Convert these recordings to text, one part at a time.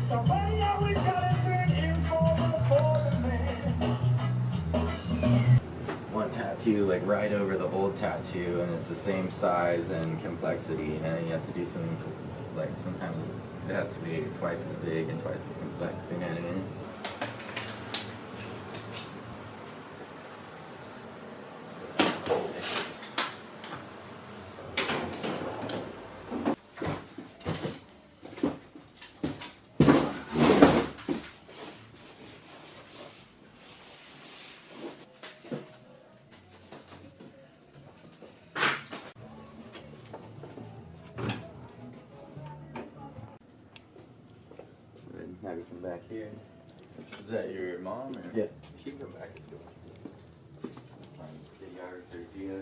Somebody always gotta turn in for the man. One tattoo like right over the old tattoo, and it's the same size and complexity. You know, you have to do something like sometimes it has to be twice as big and twice as complex. You know what I mean? Have you come back here? Is that your mom? Or? Yeah. She can come back if you want. Videographer, Gio.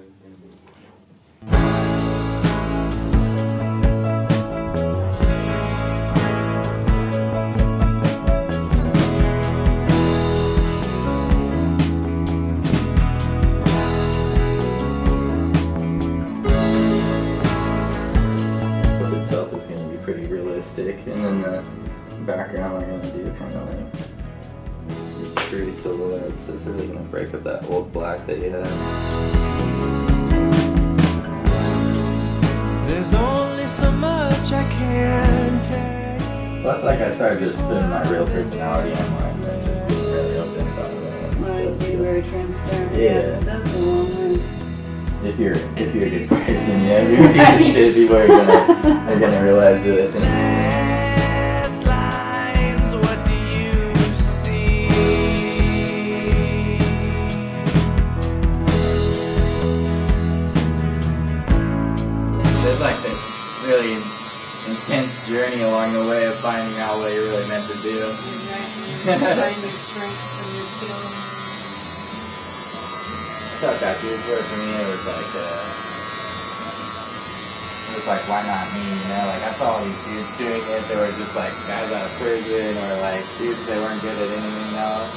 Itself is going to be pretty realistic, and then the background we're going to do kind of like these tree silhouettes. It's really going to break up that old black that you have. There's only so much I can take. Plus, like I started just putting my real personality online and just being really open about it. Right, be very transparent. Yeah. That's the long way. If you're a good person, yeah, if you're a piece of shit, people are gonna realize this. There's like this really intense journey along the way of finding out what you're really meant to do. Right. Find your strengths and your skills. That's how tattoos were for me. It was like, why not me? You know, like I saw all these dudes doing it. They were just like guys out of prison, or like dudes they weren't good at anything else,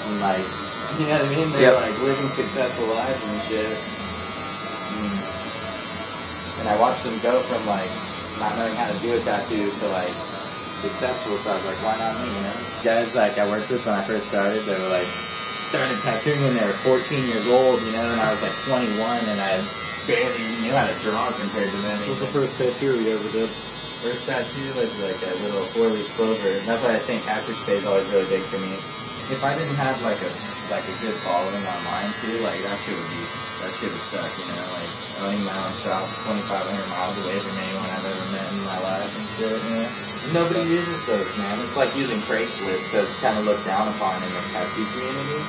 and like, you know what I mean? They were like living successful lives and shit. And I watched them go from like not knowing how to do a tattoo to like successful. So I was like, why not me? You know, guys like I worked with when I first started, they were like started tattooing when they were 14 years old. You know, and I was like 21, and I barely knew how to draw compared to them. What was the first tattoo you ever did? First tattoo was like a little 4-leaf clover. And that's why I think afterstay is always really big for me. If I didn't have like a good following online too, like that shit would suck, you know, like owning my own shop 2,500 miles away from anyone I've ever met in my life and shit, you know. Nobody uses those, man. It's like using Craigslist, so it's kind of looked down upon in the tattoo community.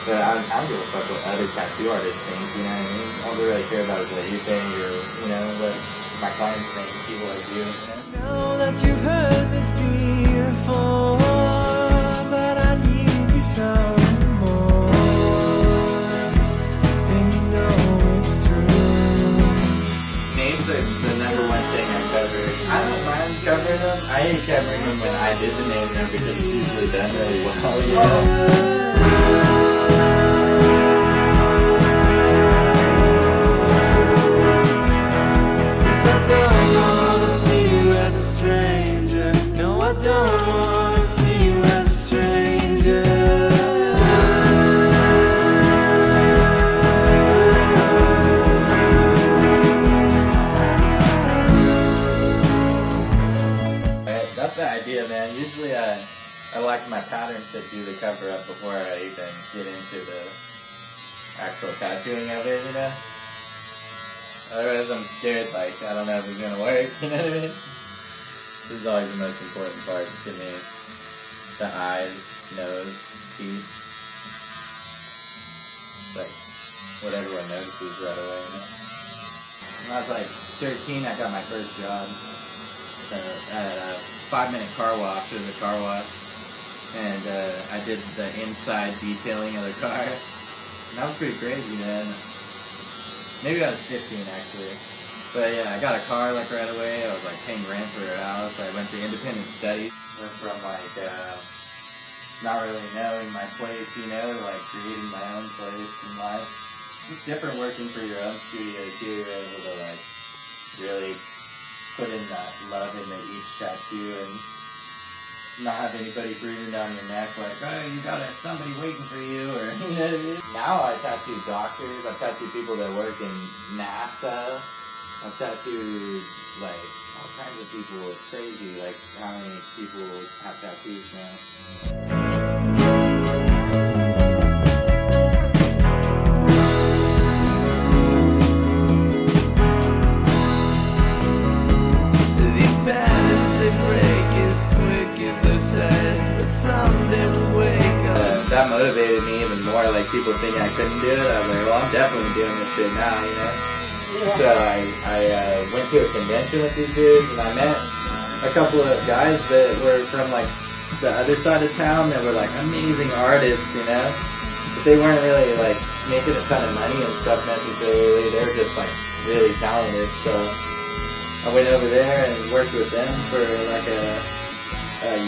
But I don't give a fuck what other tattoo artists think, you know what I mean? All they really care about is what you think, or, you know, what my clients think, people like you, you know? I know that you've heard this before, but I need you some more, and you know it's true. Names are the #1 thing I cover. I don't mind covering them. I hate covering them when I did the name them because it's usually done really well, you know? I like my pattern to do the cover up before I even get into the actual tattooing of it, you know? Otherwise I'm scared, like, I don't know if it's gonna work, you know what I mean? This is always the most important part to me. The eyes, nose, teeth. Like, what everyone notices right away, you know? When I was like 13, I got my first job at a 5-minute car wash. It was a car wash. And I did the inside detailing of the car. And that was pretty crazy, man. Maybe I was 15 actually. But yeah, I got a car like right away. I was like paying rent for a house. I went to independent study. Went from like not really knowing my place, you know, like creating my own place in life. It's different working for your own studio too. You're able to like really put in that love into each tattoo and not have anybody breathing down your neck like, oh, you got somebody waiting for you, or you know what I mean? Now I tattoo doctors, I've tattooed people that work in NASA, I've tattooed like all kinds of people. It's crazy like how many people have tattoos now. That motivated me even more, like people thinking I couldn't do it. I was like, well, I'm definitely doing this shit now, you know? Yeah. So I went to a convention with these dudes, and I met a couple of guys that were from like the other side of town that were like amazing artists, you know? But they weren't really like making a ton of money and stuff necessarily. They were just like really talented. So I went over there and worked with them for like a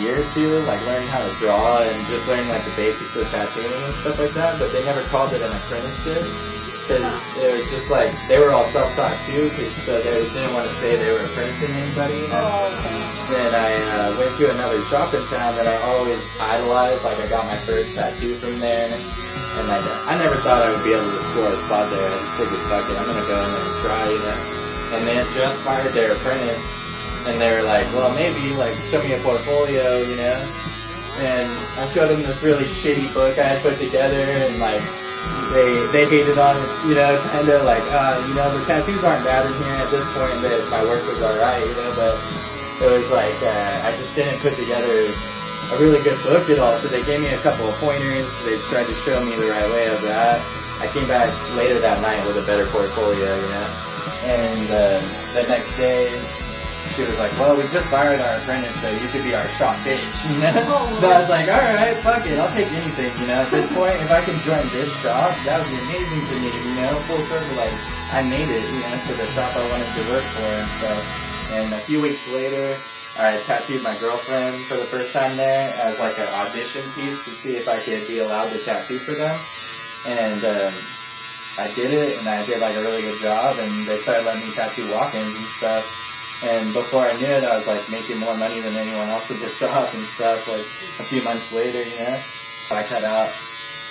year or two, like learning how to draw and just learning like the basics of tattooing and stuff like that, but they never called it an apprenticeship because it was just like they were all self-taught too, so they didn't want to say they were apprenticing anybody, you know? Then I went to another shop in town that I always idolized. Like I got my first tattoo from there, and I never thought I would be able to score a spot there. I just figured, fuck it, I'm gonna go in there and try, you know? And they had just fired their apprentice. And they were like, well, maybe, like, show me a portfolio, you know? And I showed them this really shitty book I had put together, and, like, they hated on it, you know, kind of like, you know, the tattoos aren't bad in here at this point, that my work was alright, you know, but it was like, I just didn't put together a really good book at all, so they gave me a couple of pointers. They tried to show me the right way of that. I came back later that night with a better portfolio, you know? And the next day, she was like, well, we just fired our apprentice, so you could be our shop bitch, you know? So I was like, alright, fuck it, I'll take anything, you know? At this point, if I can join this shop, that would be amazing for me, you know? Full circle, like, I made it, you know, to the shop I wanted to work for and stuff. And a few weeks later, I tattooed my girlfriend for the first time there as like an audition piece to see if I could be allowed to tattoo for them. And I did it, and I did like a really good job, and they started letting me tattoo walk-ins and stuff. And before I knew it, I was like making more money than anyone else at the shop and stuff. Like a few months later, you know, I cut out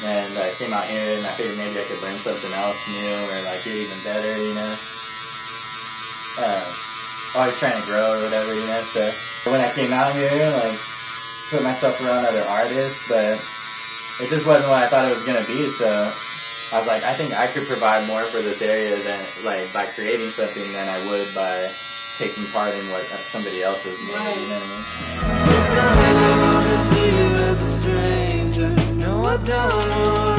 and I came out here, and I figured maybe I could learn something else new or like get even better, you know. Always trying to grow or whatever, you know. So when I came out here, like put myself around other artists, but it just wasn't what I thought it was gonna be. So I was like, I think I could provide more for this area than like by creating something than I would by taking part in what somebody else is made, right. You know what I mean? So I don't wanna see you as a stranger. No, I don't want